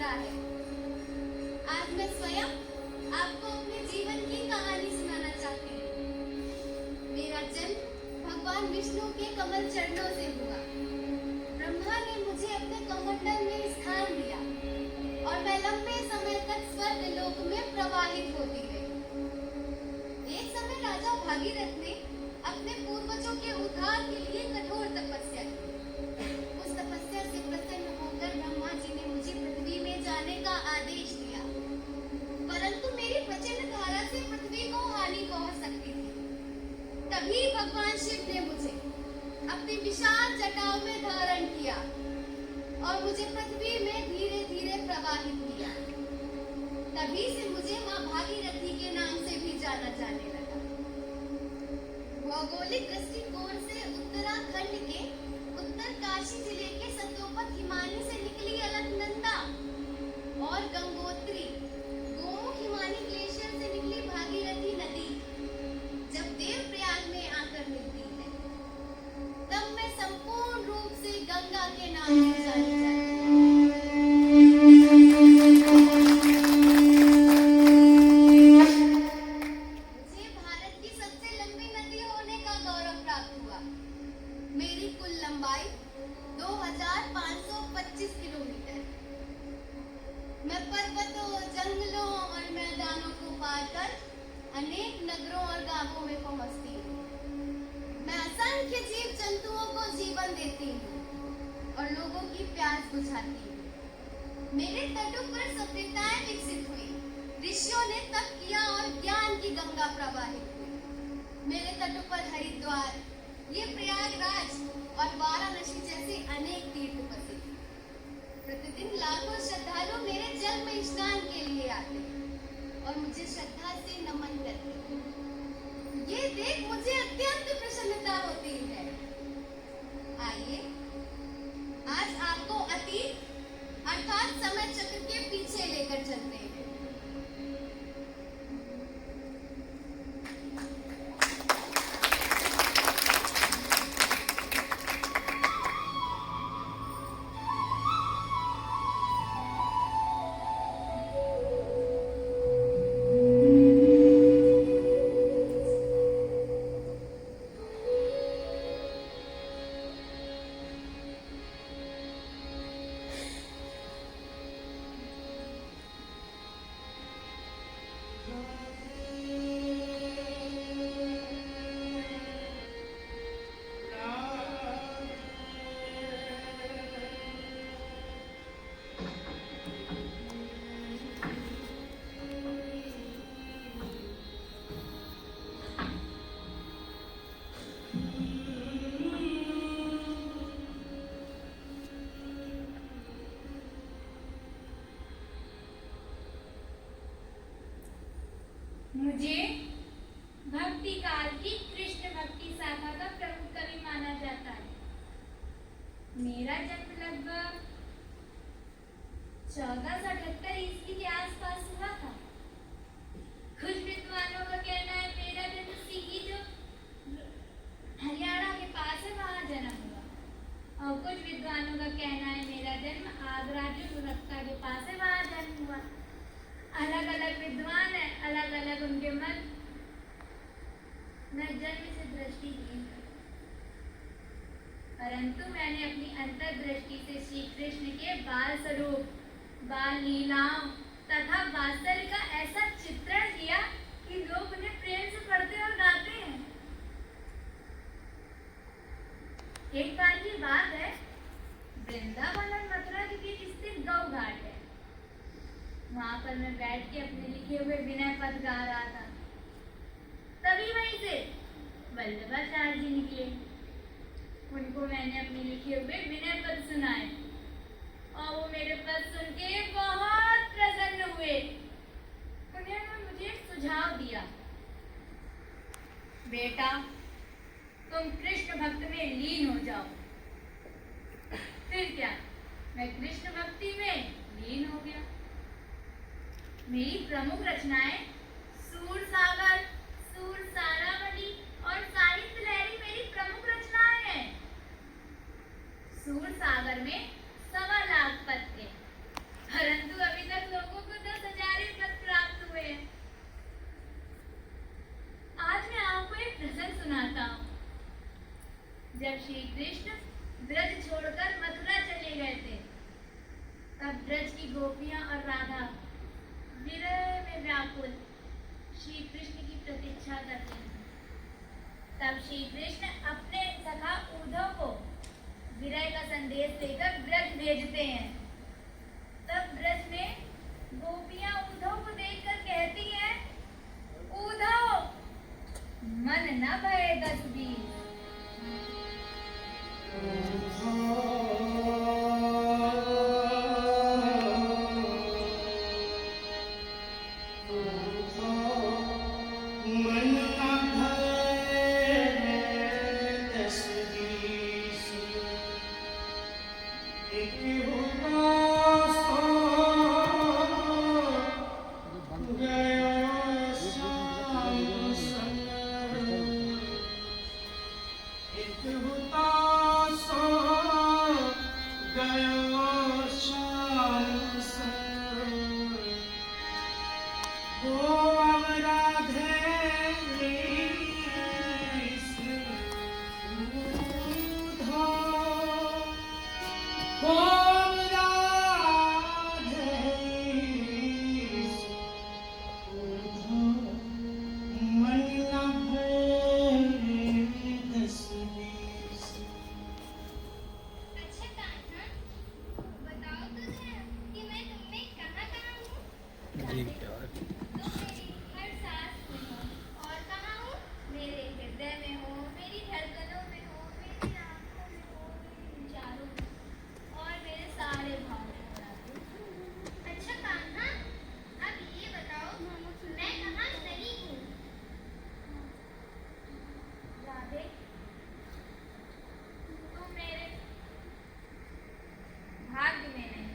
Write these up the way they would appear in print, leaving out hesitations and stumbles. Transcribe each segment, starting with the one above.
रहा है। आज मैं स्वयं आपको अपने जीवन की कहानी सुनाना चाहती हूँ। मेरा जन्म भगवान विष्णु के कमल चरणों से हुआ। ब्रह्मा ने मुझे अपने कमंडल में स्थान दिया और मैं लंबे समय तक स्वर्ग लोक में प्रवाहित होती रही। एक समय राजा भागीरथ ने अपने पूर्वजों के उद्धार के लिए कठोर तपस्या की। उस तपस्या से प्रसन्न होकर ब्रह्मा जी ने मुझे पृथ्वी में जाने का आदेश दिया, परंतु मेरी प्रचंड धारा से पृथ्वी को हानि पहुंच सकती थी। तभी भगवान शिव ने मुझे अपनी विशाल जटाओं में धारण किया और मुझे पृथ्वी में धीरे धीरे प्रवाहित किया। तभी से मुझे मां भागीरथी के नाम से भी जाना जाने लगा। भौगोलिक दृष्टिकोण से उत्तराखंड के उत्तरकाशी जिले के सतोपत हिमानी से निकली अलकनंदा और गंगोत्री गोमुख हिमानी ग्लेशियर से निकली भागीरथी नदी जब देवप्रयाग में आकर मिलती है, तब मैं संपूर्ण रूप से गंगा के नाम से जानी जाती हूँ। मेरी कुल लंबाई 2525 किलोमीटर। मैं पर्वतों, जंगलों और मैदानों को पार कर अनेक नगरों और गांवों में पहुंचती हूँ। मैं असंख्य जीव जंतुओं को जीवन देती हूँ और लोगों की प्यास बुझाती हूँ। मेरे तटों पर सभ्यताएं विकसित हुई, ऋषियों ने तप किया और ज्ञान की गंगा प्रवाहित हुई। मेरे तटों पर हरिद्वार, ये प्रयागराज और वाराणसी जैसे अनेक तीर्थ बसे। प्रतिदिन लाखों श्रद्धालु मेरे जल में स्नान के लिए आते और मुझे श्रद्धा से नमन करते। ये देख मुझे अत्यंत प्रसन्नता होती है। आइए आज आपको अतीत अर्थात समय चक्र के पीछे लेकर चलते हैं। मुझे भक्ति काल की कृष्ण भक्ति शाखा का प्रमुख कवि माना जाता है। मेरा जन्म लगभग 1478 ईस्वी के आसपास हुआ था। कुछ विद्वानों का कहना है मेरा जन्म सीधी जो हरियाणा के पास है वहां जन्म हुआ, और कुछ विद्वानों का कहना है मेरा जन्म आगरा जो नलक्का के पास है वहां जन्म हुआ। अलग अलग विद्वान है, अलग अलग उनके मत। मैं जन्म से दृष्टिहीन, परंतु मैंने अपनी अंतर्दृष्टि से श्री कृष्ण के बाल स्वरूप, बाल लीलाओं तथा वात्सल्य का ऐसा चित्रण किया कि लोग उन्हें प्रेम से पढ़ते और गाते हैं। एक बार की बात है, वृंदावन और मथुरा के बीच स्थित गौ घाट है। वहां पर मैं बैठ के अपने लिखे हुए विनय पद गा रहा था। तभी वहीं से वल्लभाचार्य जी निकले। उनको मैंने अपने लिखे हुए विनय पद सुनाए और वो मेरे पद सुन के बहुत प्रसन्न हुए। उन्होंने मुझे एक सुझाव दिया, बेटा तुम कृष्ण भक्त में लीन हो जाओ। फिर क्या, मैं कृष्ण भक्ति में लीन हो गया। मेरी प्रमुख रचनाएं सूर सागर, सूर सारावली और साहित्य लहरी मेरी प्रमुख रचनाएं हैं। सूर सागर में 1.25 लाख पद थे, परंतु तब ब्रज की गोपियां और राधा विरह में व्याकुल श्री कृष्ण की प्रतीक्षा करते हैं। तब श्री कृष्ण अपने सखा उद्धव को विरह का संदेश देकर ब्रज भेजते हैं। तब ब्रज में गोपियां उद्धव को देखकर कहती हैं, उद्धव मन न भये 10-20। अच्छा कान्हा, बताओ तो जरा कि मैं तुम में कहाँ कहाँ हूँ? तुम मेरी हर सांस में हो। और कहाँ हूँ? मेरे हृदय में हो, मेरी धड़कनों में हो, मेरी आँखों में हो, मेरे विचारों में और मेरे सारे भावों में हो। अच्छा कान्हा, अब ये बताओ मैं कहाँ नहीं हूँ? राधे, तुम मेरे भाग्य में नहीं।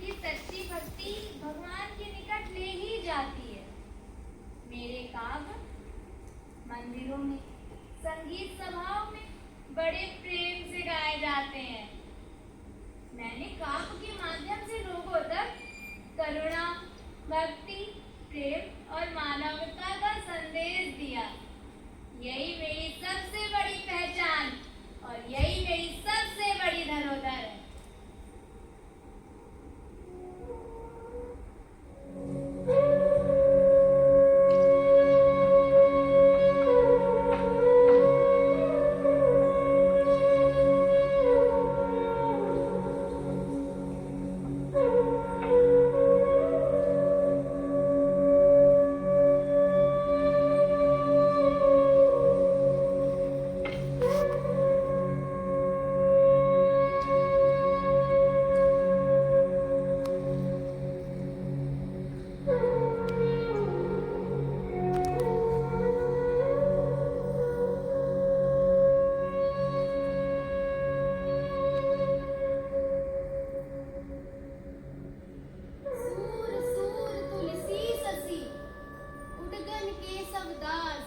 की सच्ची भक्ति भगवान के निकट ले ही जाती है। मेरे काव्य मंदिरों में, संगीत सभाओं में बड़े प्रेम से गाए जाते हैं। मैंने काव्य के माध्यम से लोगों तक करुणा, भक्ति, प्रेम और मानवता का संदेश दिया। यही मेरी सबसे बड़ी पहचान और यही मेरी सबसे बड़ी धरोहर है। सूर सूर तुलसी ससी उडगन के सब दास,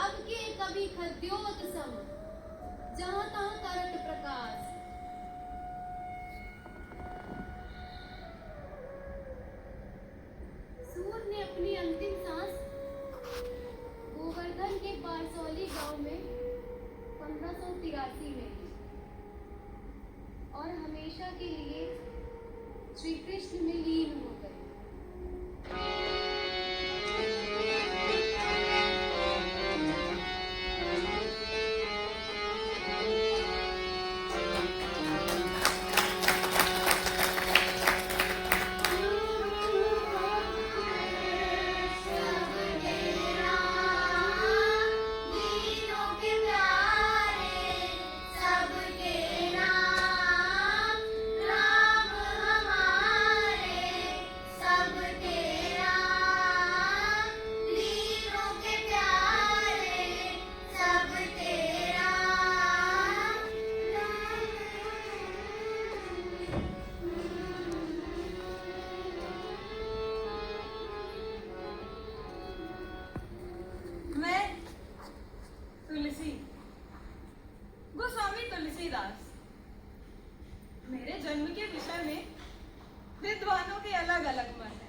अब के कभी खद्योत सम जहाँ तहाँ करत प्रकाश। सूर ने अपनी अंतिम सांस गोवर्धन के पारसौली गांव में 1583 में ली और हमेशा के लिए श्री कृष्ण में लीन हो गए। के विषय में विद्वानों के अलग अलग मत हैं।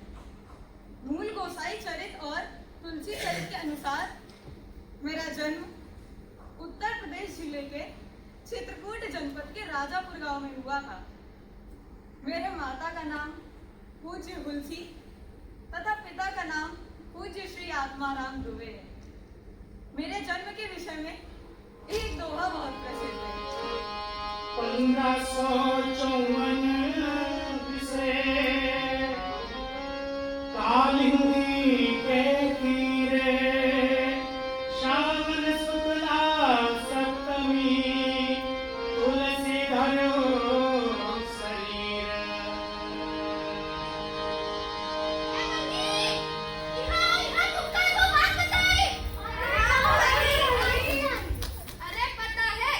मूल गोसाई चरित और तुलसी चरित के अनुसार मेरा जन्म उत्तर प्रदेश जिले के चित्रकूट जनपद के राजापुर गांव में हुआ था। मेरे माता का नाम पूज्य तुलसी तथा पिता का नाम पूज्य श्री आत्माराम दुबे है। मेरे जन्म के विषय में एक दोहा बहुत प्रसिद्ध है। 1554 से कालिंदी के तीरे श्रावण शुक्ला सप्तमी तुलसी धरो शरीर। अरे पता है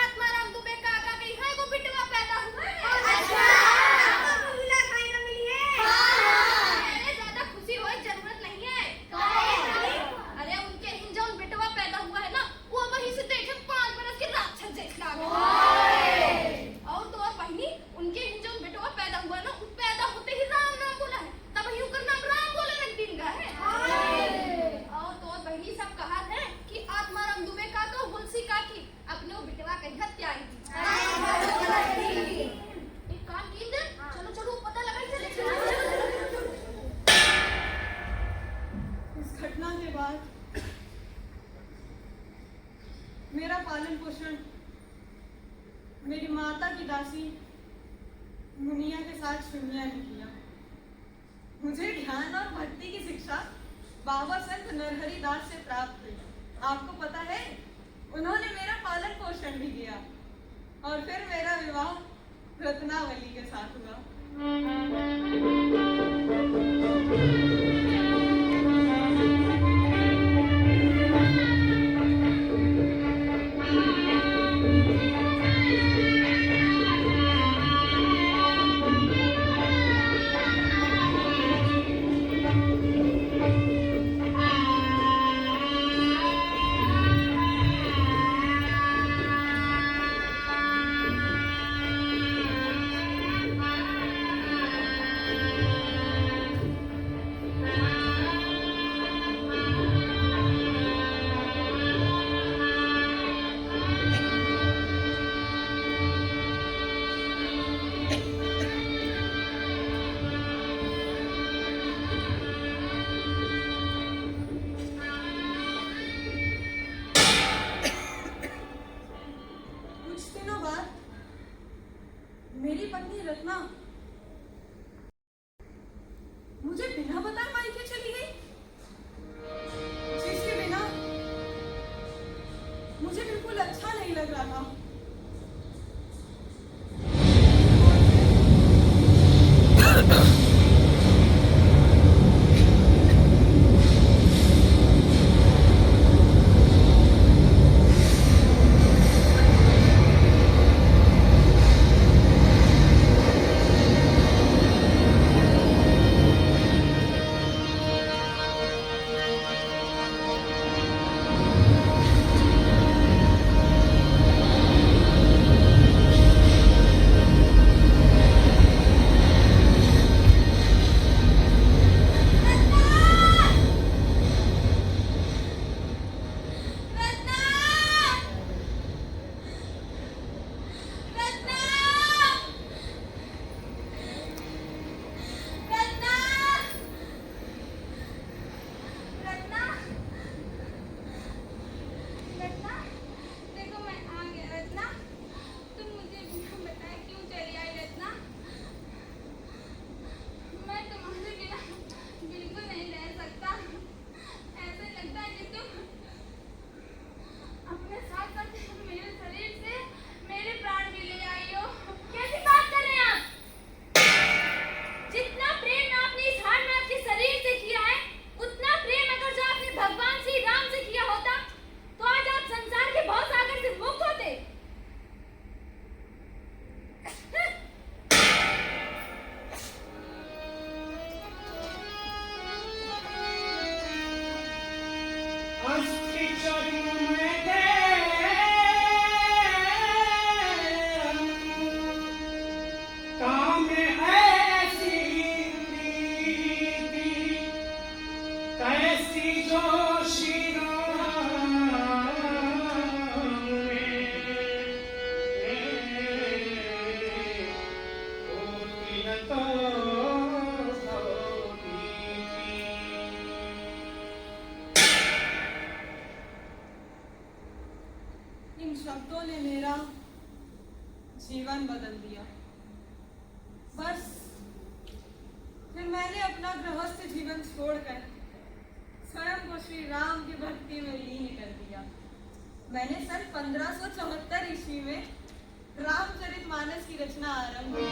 आत्माराम दुबे काका के यहाँ को बिटवा पैदा हुआ है। अरे ज्यादा खुशी हो जरूरत नहीं है। अरे उनके हिंजौन बिटवा पैदा हुआ है ना, वो वहीं से देखे 5 बरस के राक्षस जैसा और तो और बहिनी उनके हिंजौन बिटवा पैदा हुआ ना, पैदा होते ही राम नाम बोला है, तब ही उनका नाम राम बोले लग दिन का है। और तो और बहिनी सब कहा है कि आत्माराम दुबे काका तुलसी काकी अपने वो बिटवा कहीं हत्या की। एक काम कीजिए, चलो चलो पता लगा चले। इस घटना के बाद मेरा पालन पोषण मेरी माता की दासी मुनिया के साथ शुनिया ने किया। मुझे ज्ञान और भक्ति की शिक्षा बाबा संत नरहरि दास से प्राप्त हुई। आपको पता है उन्होंने मेरा पालन पोषण भी किया और फिर मेरा विवाह रत्नावली के साथ हुआ। कुछ दिनों बाद मेरी पत्नी रत्ना मुझे बिना बताए मायके चली गई, जिसके बिना मुझे बिल्कुल अच्छा नहीं लग रहा था। का तो होती थी। इन शब्दों ने मेरा जीवन बदल दिया। बस फिर मैंने अपना गृहस्थ जीवन छोड़कर स्वयं को श्री राम की भक्ति में लीन कर दिया। मैंने सन 1574 ईस्वी में रामचरितमानस की रचना आरंभ की।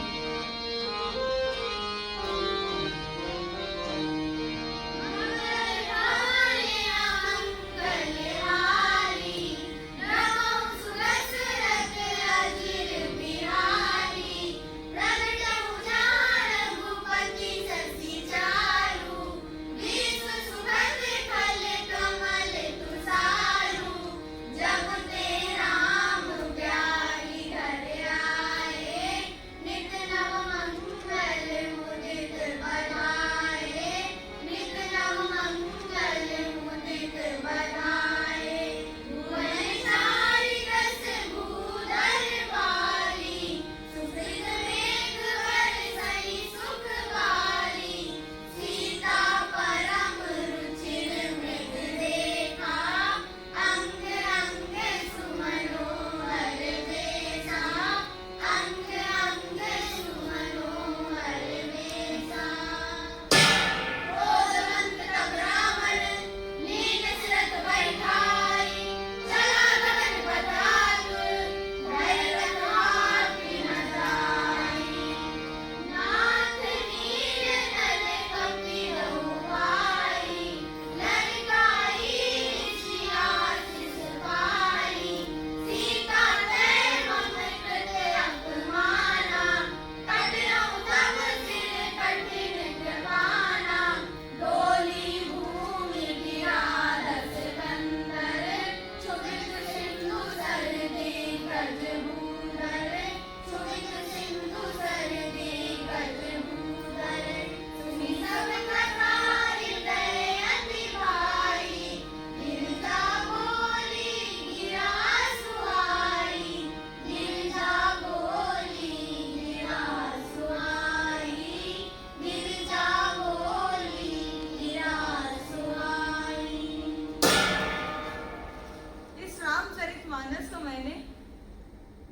रामचरितमानस को मैंने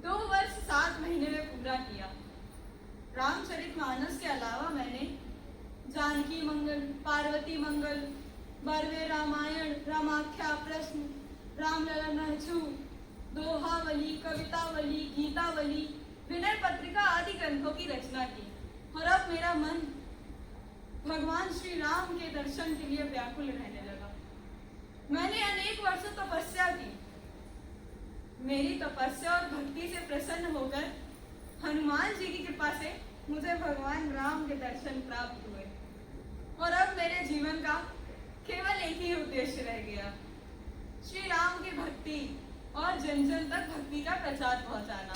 2 वर्ष 7 महीने में पूरा किया। रामचरितमानस के अलावा मैंने जानकी मंगल, पार्वती मंगल, बरवे रामायण, रामाख्या प्रश्न, रामलला नहचू, दोहावली, कवितावली, गीतावली, विनय पत्रिका आदि ग्रंथों की रचना की। और अब मेरा मन भगवान श्री राम के दर्शन के लिए व्याकुल रहने लगा। मैंने अनेक वर्षों तपस्या की। मेरी तपस्या और भक्ति से प्रसन्न होकर हनुमान जी की कृपा से मुझे भगवान राम के दर्शन प्राप्त हुए। और अब मेरे जीवन का केवल एक ही उद्देश्य रह गया, श्री राम की भक्ति और जन जन तक भक्ति का प्रचार पहुंचाना।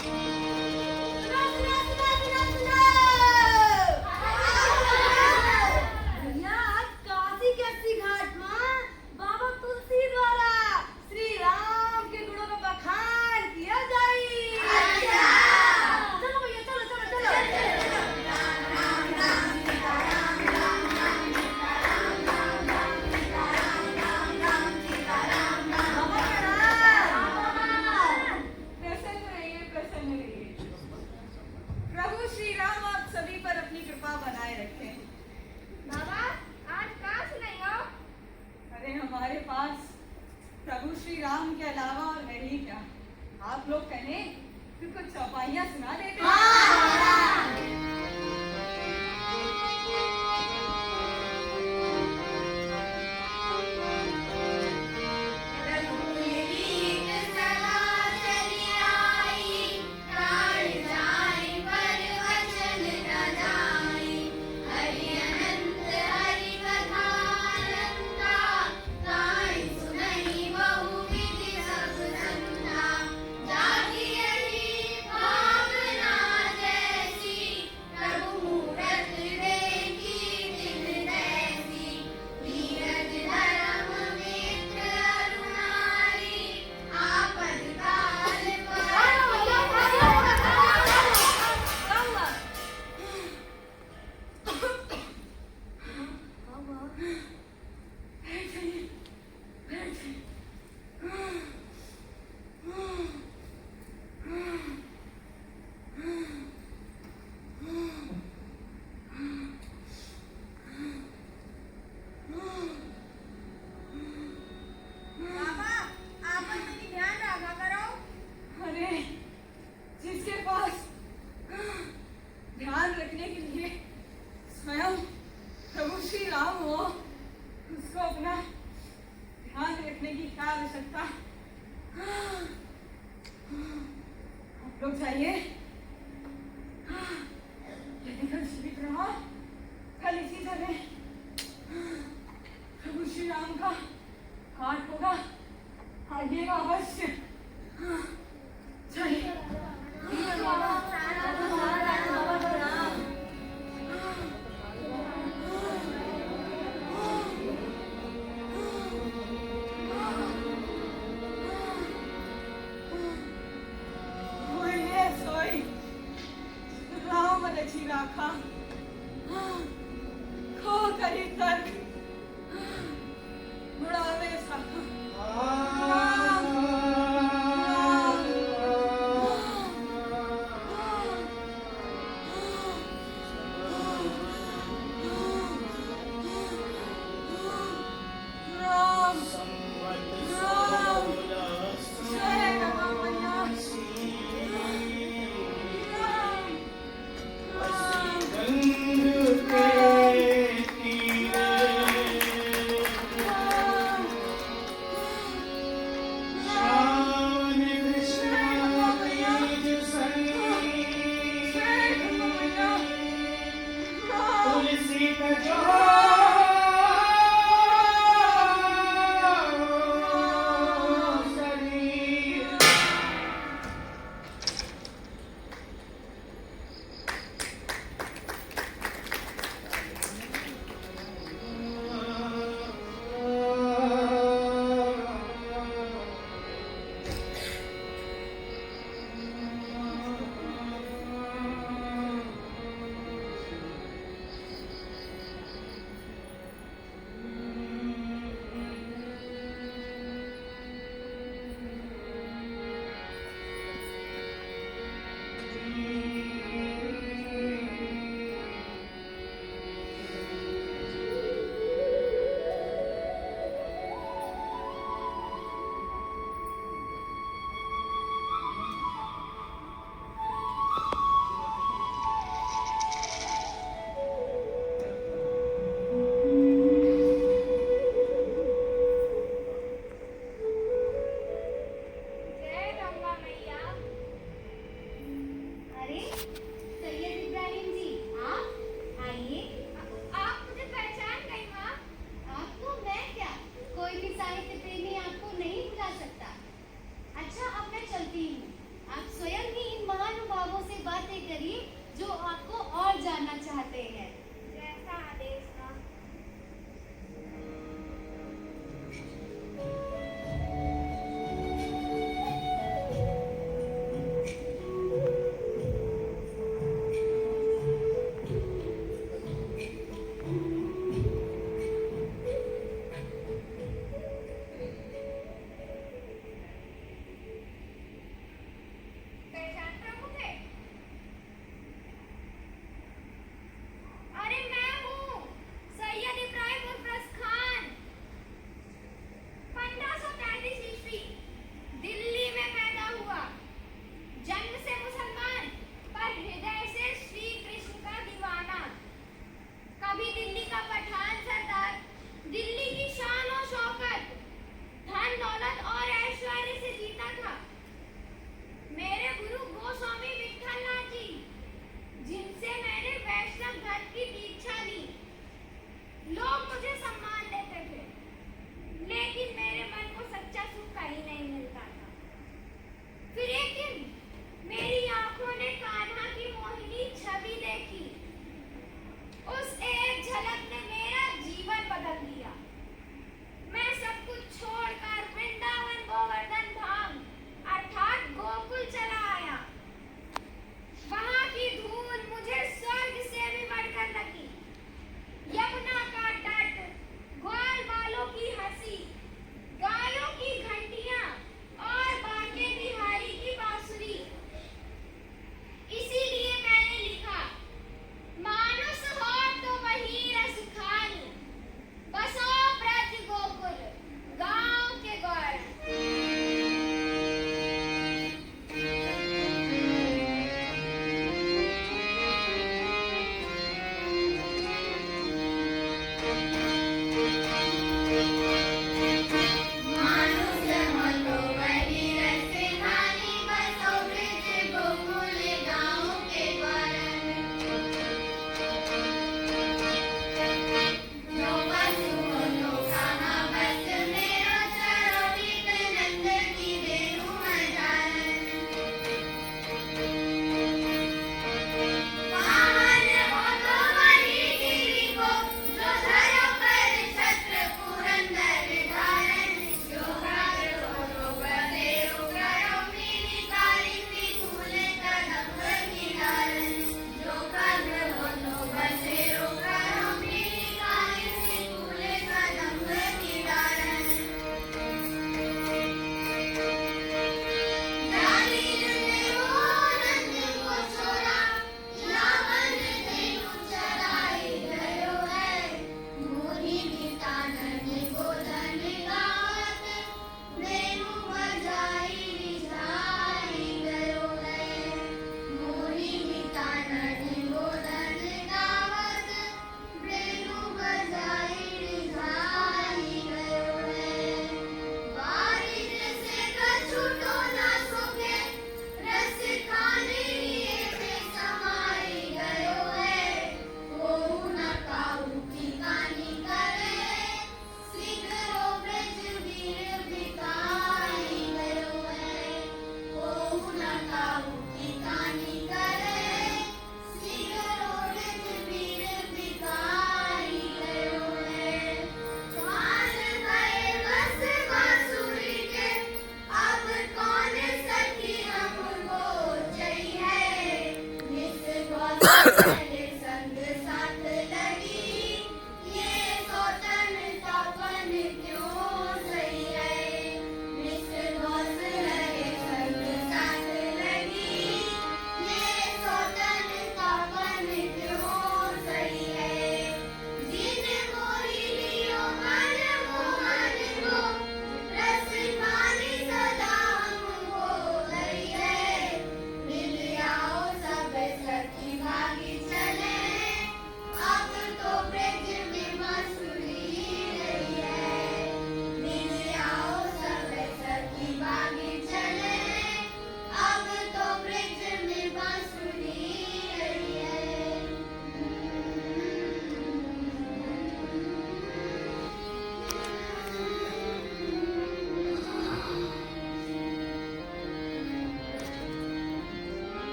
भैया आज काशी के अस्सी घाट में बाबा तुलसी द्वारा श्री राम के गुणों का बखान किया जाए। चलो भैया चलो चलो चलो। प्रसन्न रहिए प्रभु श्री राम आवश्यकता। आप लोग जाइए। यदि कल जीवित रहा, कल इसी जगह प्रभु श्री राम का घाट होगा। आइएगा अवश्य। चलिए। होइए सोई, राम रची राखा, खो करी तर्क, बुढ़ावे साखा। राम राम जय राम मैया। राम गंग के तीरे राम श्याम कृष्ण बीज सनी जय राम मैया। राम तुलसी का शरीर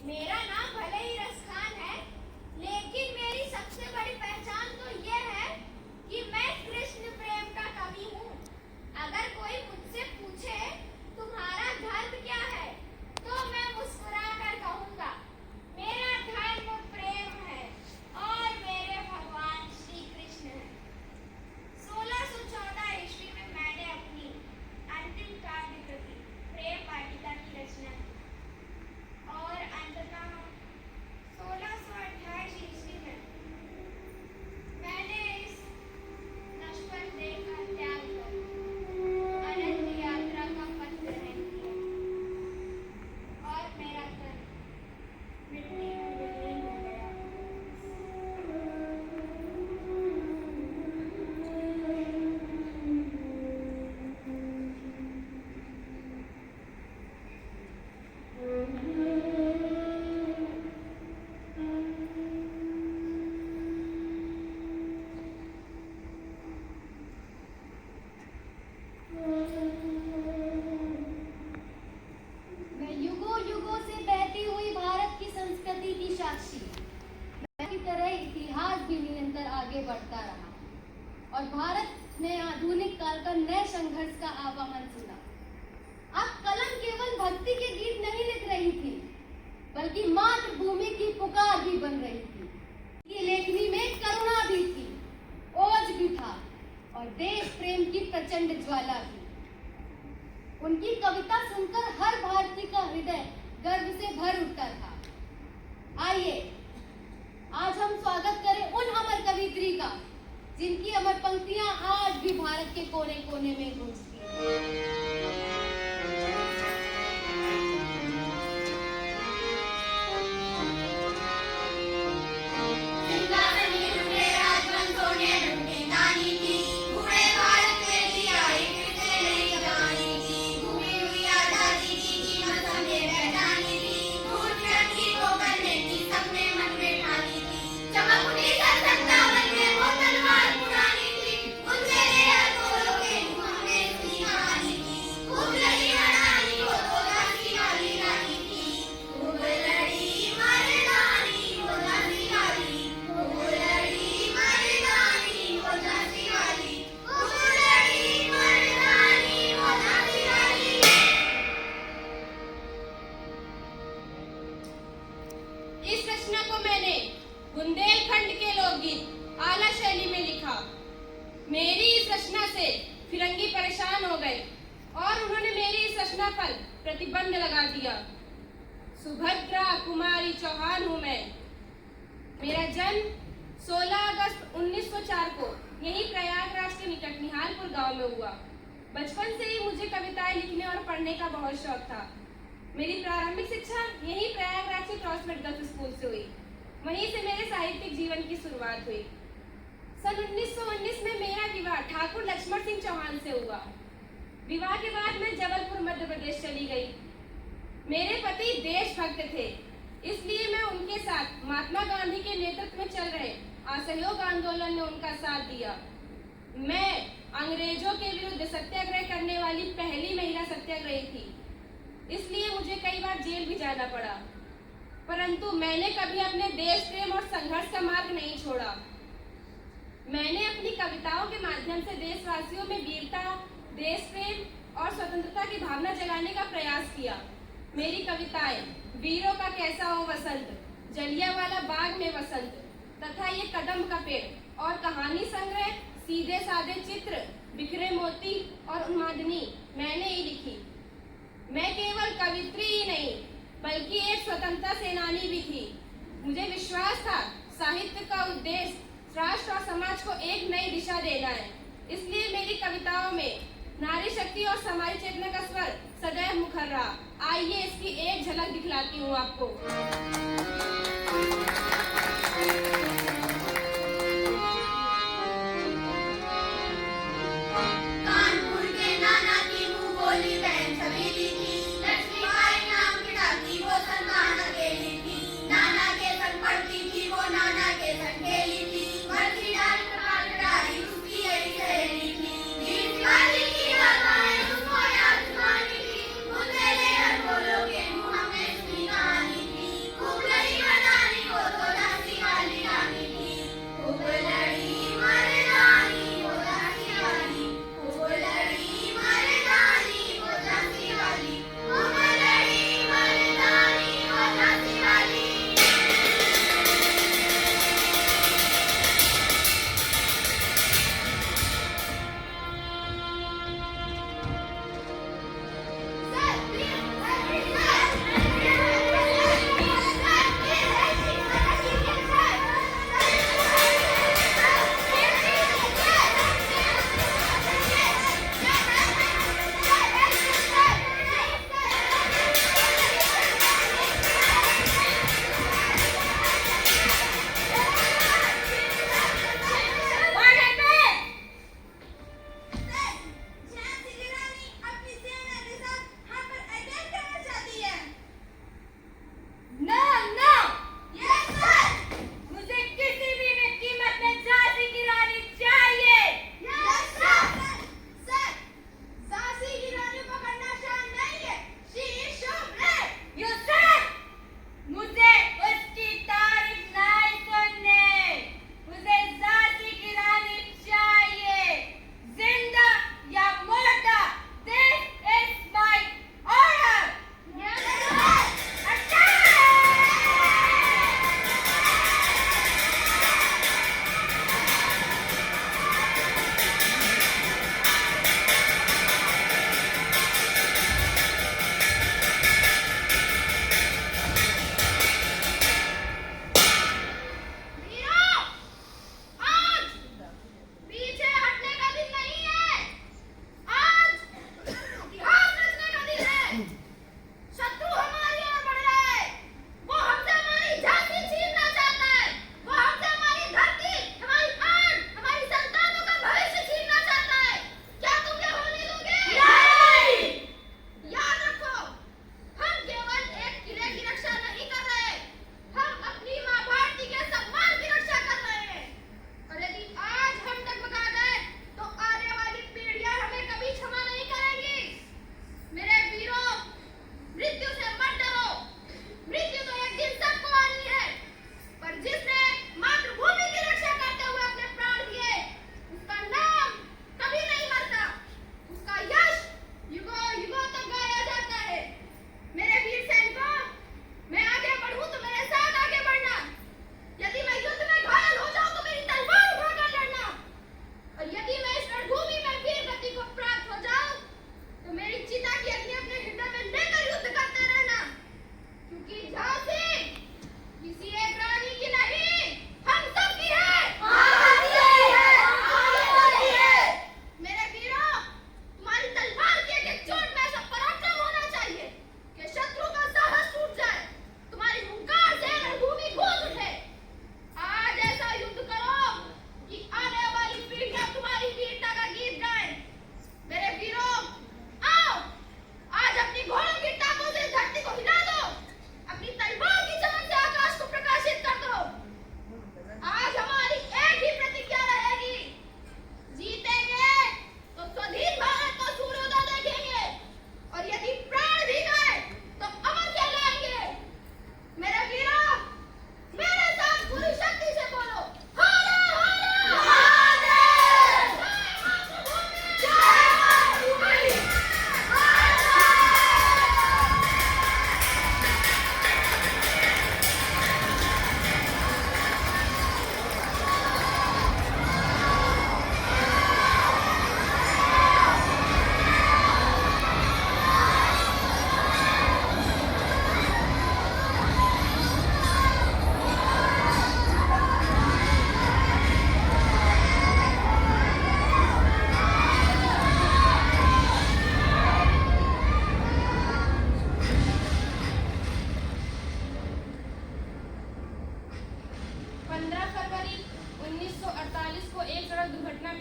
मेरा नाम भले ही रसखान है, लेकिन मेरी सबसे बड़ी पहचान तो ये है कि मैं कृष्ण प्रेम का कवि हूँ। अगर कोई मुझसे पूछे तुम्हारा धर्म क्या है, तो मैं मुस्कुराकर कहूँगा मेरा धर्म प्रेम है और मेरे भगवान श्री कृष्ण हैं। 1614 ईस्वी में मैंने अपनी अंतिम काव्य कृति प्रेम वाटिका की रचना की और अंततः 1628 ईस्वी में मैंने इस नश्वर देह का त्याग कर अनंत यात्रा का पथ ग्रहण किया और मेरा तन मिट्टी में विलीन हो गया। मैं युगों युगों से बहती हुई भारत की संस्कृति की साक्षी, मैं की तरह इतिहास भी निरंतर आगे बढ़ता रहा और भारत ने आधुनिक काल का नए संघर्ष का आह्वान सुना। अब कलम केवल भक्ति के गीत नहीं लिख रही थी, बल्कि मातृभूमि की पुकार भी बन रही थी। ये लेखनी में करुणा भी थी, ओज भी था और देश प्रेम की प्रचंड ज्वाला भी। उनकी कविता सुनकर हर भारतीय का हृदय गर्व से भर उठता था। आइए आज हम स्वागत करें उन अमर कवियत्री का, जिनकी अमर पंक्तियां आज भी भारत के कोने कोने में गूंजती हैं। इस रचना को मैंने बुंदेलखंड के लोकगीत आला शैली में लिखा। मेरी इस रचना से फिरंगी परेशान हो गए और उन्होंने मेरी इस रचना पर प्रतिबंध लगा दिया। सुभद्रा कुमारी चौहान हूँ मैं। मेरा जन्म 16 अगस्त 1904 को यही प्रयागराज के निकट निहालपुर गांव में हुआ। बचपन से ही मुझे कविताएं लिखने और पढ़ने का बहुत शौक था। मेरी प्रारंभिक शिक्षा यही प्रयागराज के क्रॉसमेट गर्ल्स स्कूल से हुई। वहीं से मेरे साहित्यिक जीवन की शुरुआत हुई। सन 1919 में मेरा विवाह ठाकुर लक्ष्मण सिंह चौहान से हुआ। विवाह के बाद मैं जबलपुर मध्य प्रदेश चली गई। मेरे पति देशभक्त थे, इसलिए मैं उनके साथ महात्मा गांधी के नेतृत्व में चल रहे असहयोग आंदोलन में उनका साथ दिया। मैं अंग्रेजों के विरुद्ध सत्याग्रह करने वाली पहली महिला सत्याग्रही थी, इसलिए मुझे कई बार जेल भी जाना पड़ा, परंतु मैंने कभी अपने देश प्रेम और संघर्ष का मार्ग नहीं छोड़ा। मैंने अपनी कविताओं के माध्यम से देशवासियों में वीरता, देश प्रेम और स्वतंत्रता की भावना जगाने का प्रयास किया। मेरी कविताएं वीरों का कैसा हो वसंत, जलियांवाला बाग में वसंत तथा ये कदम का पेड़ और कहानी संग्रह, सीधे साधे चित्र, बिखरे मोती और उन्मादनी मैंने ही लिखी। मैं केवल कवित्री ही नहीं, बल्कि एक स्वतंत्रता सेनानी भी थी। मुझे विश्वास था साहित्य का उद्देश्य राष्ट्र और समाज को एक नई दिशा देना है, इसलिए मेरी कविताओं में नारी शक्ति और समाज चेतना का स्वर सदैव मुखर रहा। आइए इसकी एक झलक दिखलाती हूँ आपको। कानपुर के नाना की मुंह बोली बहन छबीली थी, लक्ष्मीबाई नाम की डाकी वो संतान अकेली थी। नाना के संग पढ़ती थी वो नाना के संग खेली थी, वर्दी डाल कपाल डाली उसकी यही सहेली थी। दीवाली की हवाएं उसको याद सुनानी थी, बुंदेले हर बोलों के मुंह हमें सुनी कहानी थी।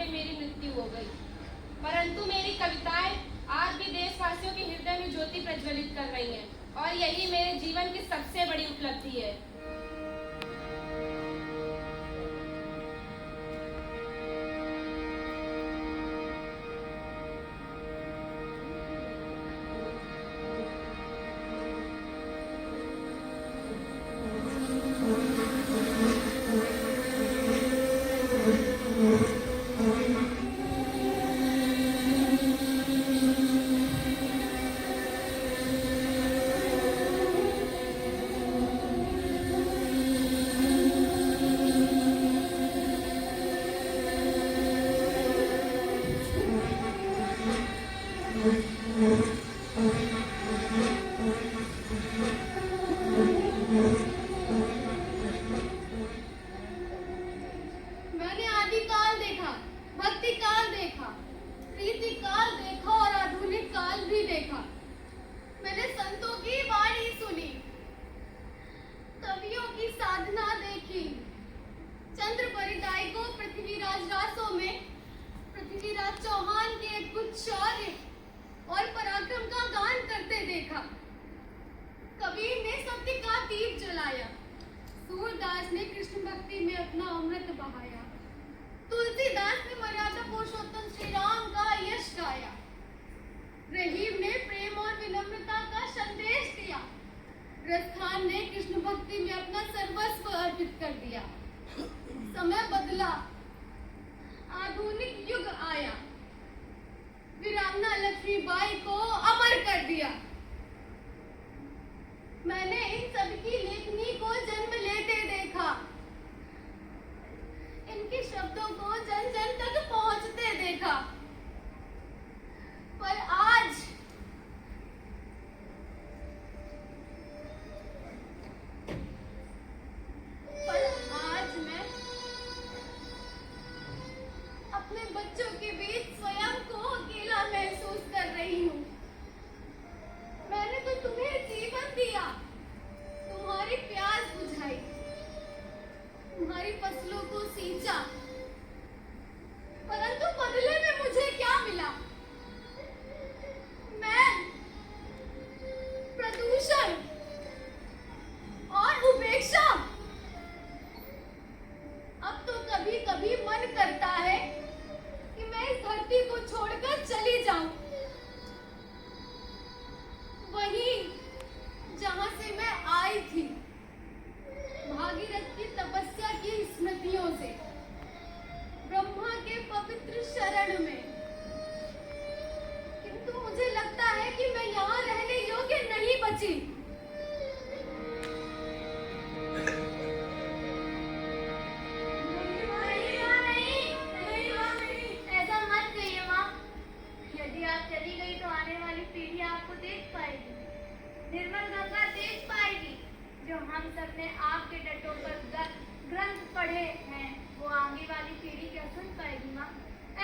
पहले मेरी मृत्यु हो गई, परंतु मेरी कविताएं आज भी देशवासियों के हृदय में ज्योति प्रज्वलित कर रही हैं, और यही मेरे जीवन की सबसे बड़ी उपलब्धि है। मैंने आदि काल देखा, भक्ति काल देखा, प्रीति काल देखा और आधुनिक काल भी देखा। मैंने संतों की वाणी सुनी, कवियों की साधना देखी, चंद्र परिदाई को पृथ्वीराज रासों में पृथ्वीराज चौहान के अद्भुत शौर्य और पराक्रम का गान करते देखा। कबीर ने सत्य का दीप जलाया, सूरदास ने कृष्ण भक्ति में अपना अमृत बहाया, तुलसीदास ने मर्यादा पुरुषोत्तम श्री राम का यश गाया, रहीम ने प्रेम और विनम्रता का संदेश दिया, रसखान ने कृष्ण भक्ति में अपना सर्वस्व अर्पित कर दिया। समय बदला, आधुनिक युग आया, वीरांगना लक्ष्मीबाई को अमर कर दिया। मैंने इन सबकी लेखनी को जन्म लेते देखा, इनके शब्दों को जन जन तक पहुंचते देखा। पर आज मैं अपने बच्चों के बीच स्वयं को अकेला महसूस कर रही हूँ। मैंने तो तुम्हें जीवन दिया, तुम्हारी प्यास बुझाई, तुम्हारी फसलों को सींचा, परंतु बदले में मुझे क्या मिला? मैं प्रदूषण और उपेक्षा। अब तो कभी कभी मन करता है कि मैं इस धरती को छोड़कर चली जाऊं, वहीं जहां से मैं आई थी, भागीरथ की तपस्या की स्मृतियों से, ब्रह्मा के पवित्र शरण में। किंतु मुझे लगता है कि मैं यहाँ रहने योग्य नहीं बची। ऐसा मत कहिए माँ। यदि आप चली गई तो आने वाली पीढ़ी आपको देख पाएगी, निर्मल गंगा देख पाएगी। जो हम सब ने आपके तटों पर ग्रंथ पढ़े हैं, वो आगे वाली पीढ़ी क्या सुन पाएगी माँ?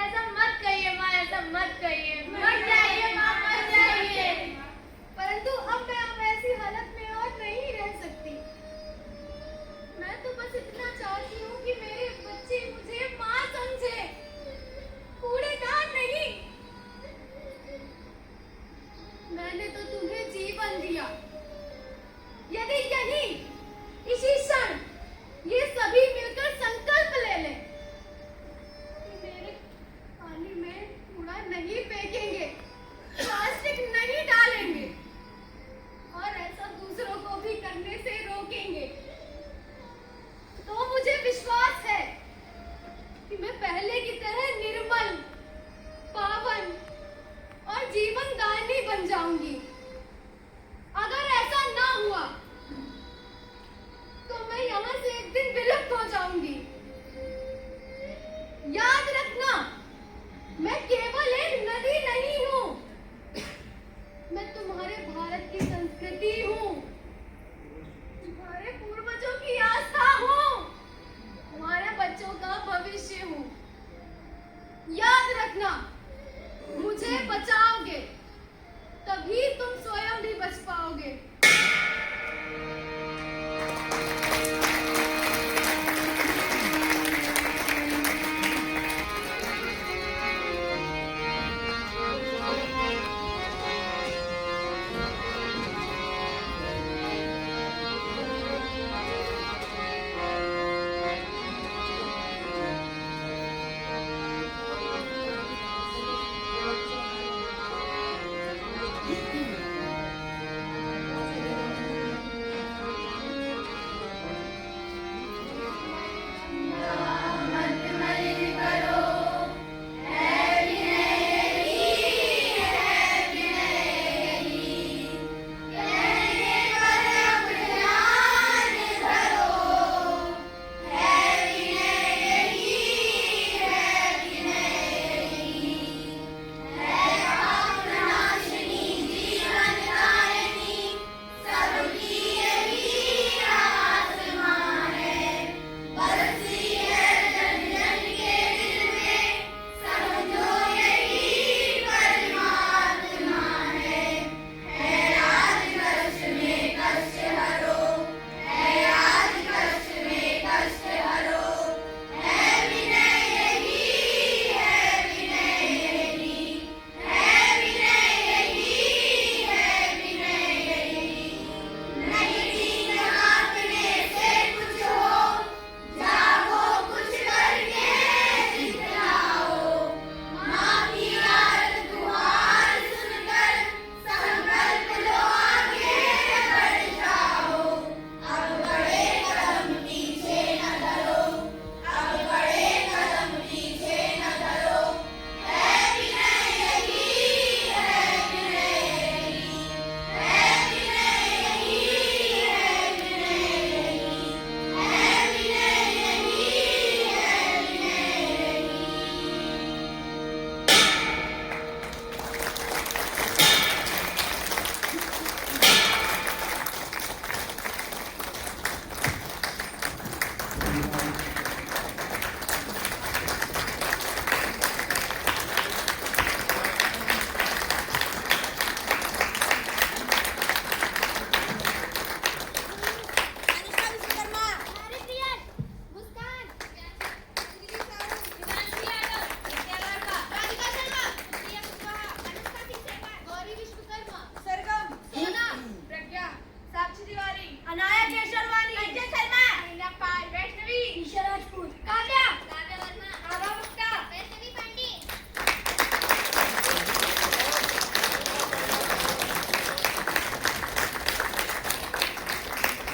ऐसा मत कहिए माँ, ऐसा मत कहिए। मत जाइए माँ, मत जाइए। परंतु अब मैं ऐसी हालत में और नहीं रह सकती। मैं तो बस इतना चाहती हूँ कि मेरे बच्चे मुझे माँ समझे, कूड़ेदान नहीं। मैंने तो तुम्हें जीवन दिया, यदि यही इसी क्षण ये सभी मिलकर संकल्प ले लें कि मेरे पानी में कूड़ा नहीं फेंकेंगे, प्लास्टिक नहीं डालेंगे,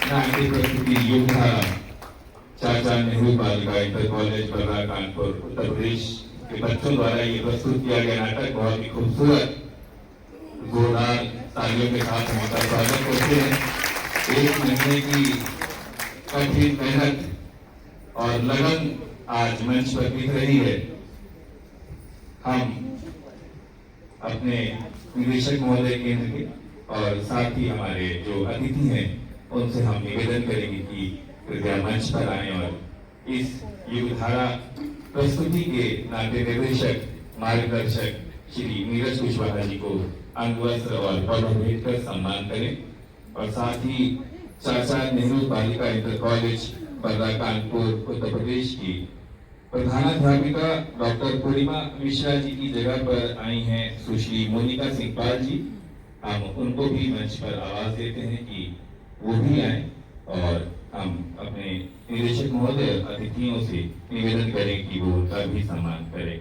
नाट्य प्रस्तुति युगधारा चाचा नेहरू बालिका इंटर कॉलेज बर्रा कानपुर उत्तर प्रदेश के बच्चों द्वारा ये प्रस्तुत किया गया नाटक बहुत ही खूबसूरत जोरदार तालियों के साथ हम इसका स्वागत करते हैं। 1 महीने की कठिन मेहनत और लगन आज मंच पर दिख रही है। हम अपने निदेशक महोदय केंद्र के और साथ ही हमारे जो अतिथि हैं उनसे हम निवेदन करेंगे कि कृपया मंच पर आए और इस युगधारा प्रस्तुति के नाट्य निर्देशक मार्गदर्शक श्री नीरज कुशवाहा जी को अंगवस्त्र और पदक भेंट कर सम्मान करें और साथ ही चाचा नेहरू बालिका इंटर कॉलेज बर्रा कानपुर उत्तर प्रदेश की प्रधानाध्यापिका डॉक्टर पूर्णिमा मिश्रा जी की जगह पर आई हैं सुश्री मोनिका सिंह पाल जी। हम उनको भी मंच पर आवाज देते हैं कि वो भी आए और हम अपने निदेशक महोदय अतिथियों से निवेदन करें कि वो उनका भी सम्मान करें।